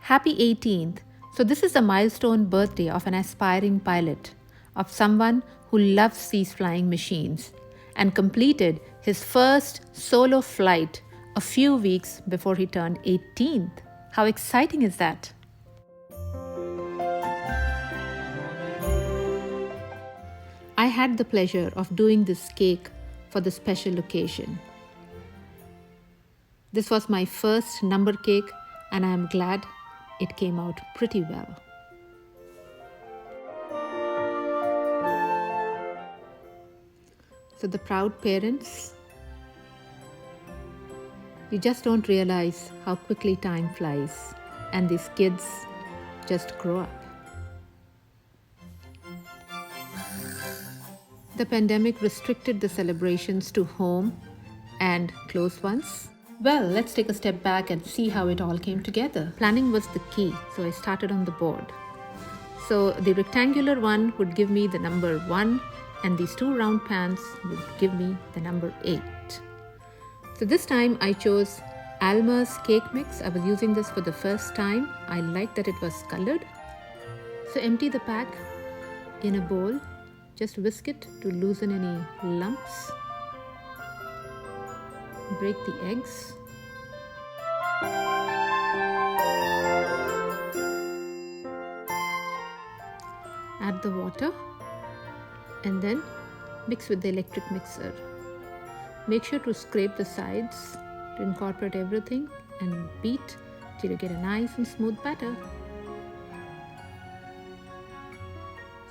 Happy 18th. So, this is the milestone birthday of an aspiring pilot, of someone who loves these flying machines, and completed his first solo flight a few weeks before he turned 18th. How exciting is that? I had the pleasure of doing this cake for the special occasion. This was my first number cake, and I am glad it came out pretty well. So the proud parents, you just don't realize how quickly time flies, and these kids just grow up. The pandemic restricted the celebrations to home and close ones. Well, let's take a step back and see how it all came together. Planning was the key, so I started on the board. So the rectangular one would give me the number 1, and these two round pans would give me the number 8. So this time I chose Alma's cake mix. I was using this for the first time. I liked that it was colored. So empty the pack in a bowl. Just whisk it to loosen any lumps. Break the eggs. Add the water and then mix with the electric mixer. Make sure to scrape the sides to incorporate everything and beat till you get a nice and smooth batter.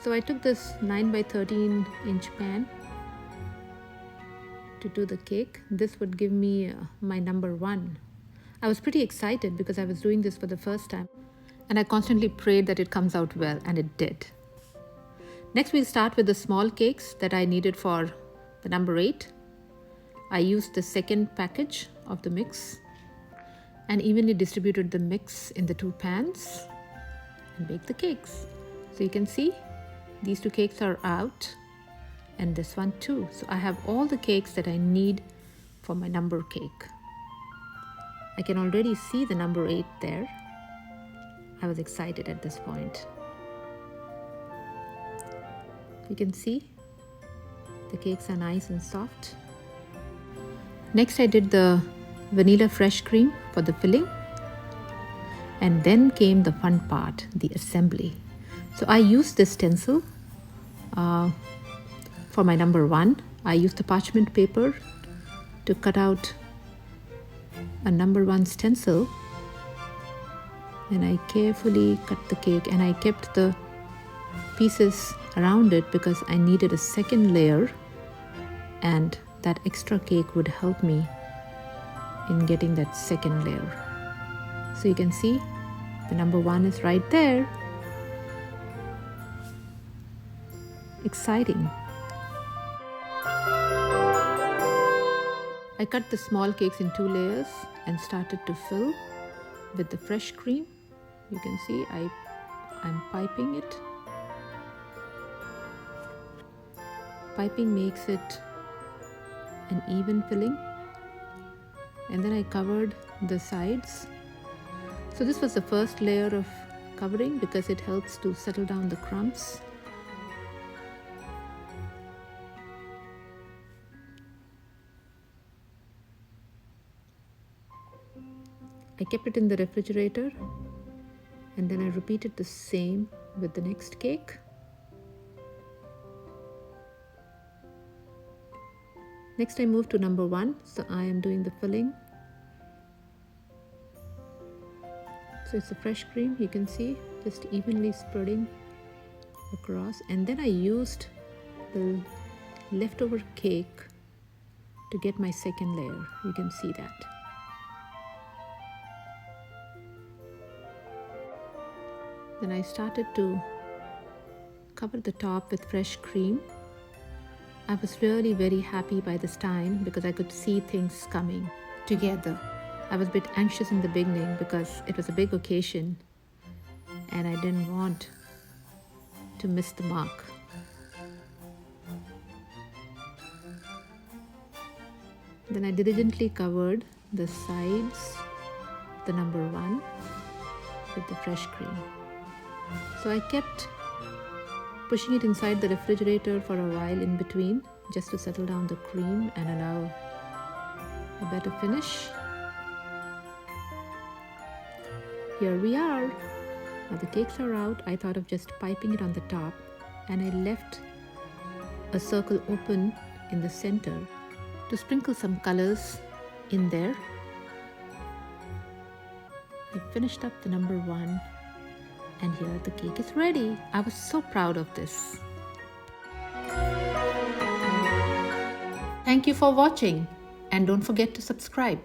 So I took this 9 by 13 inch pan to do the cake. This would give me my number 1. I was pretty excited because I was doing this for the first time, and I constantly prayed that it comes out well, and it did. Next we'll start with the small cakes that I needed for the number 8. I used the second package of the mix and evenly distributed the mix in the 2 pans and baked the cakes. So you can see these 2 cakes are out, and this one too. So I have all the cakes that I need for my number cake. I can already see the number 8 there. I was excited at this point. You can see the cakes are nice and soft. Next I did the vanilla fresh cream for the filling, and then came the fun part, the assembly. So I used this stencil for my number 1. I used the parchment paper to cut out a number 1 stencil, and I carefully cut the cake, and I kept the pieces around it because I needed a second layer, and that extra cake would help me in getting that second layer. So you can see the number 1 is right there. Exciting. I cut the small cakes in 2 layers and started to fill with the fresh cream. You can see I'm piping it. Piping makes it an even filling. And then I covered the sides. So this was the first layer of covering because it helps to settle down the crumbs. I kept it in the refrigerator, and then I repeated the same with the next cake. Next I moved to number 1, so I am doing the filling. So it's the fresh cream, you can see, just evenly spreading across, and then I used the leftover cake to get my second layer. You can see that. Then I started to cover the top with fresh cream. I was really very happy by this time because I could see things coming together. I was a bit anxious in the beginning because it was a big occasion and I didn't want to miss the mark. Then I diligently covered the sides, the number 1, with the fresh cream. So I kept pushing it inside the refrigerator for a while in between, just to settle down the cream and allow a better finish. Here we are. Now the cakes are out. I thought of just piping it on the top, and I left a circle open in the center to sprinkle some colors in there. I finished up the number 1, and here the cake is ready. I was so proud of this. Thank you for watching, and don't forget to subscribe.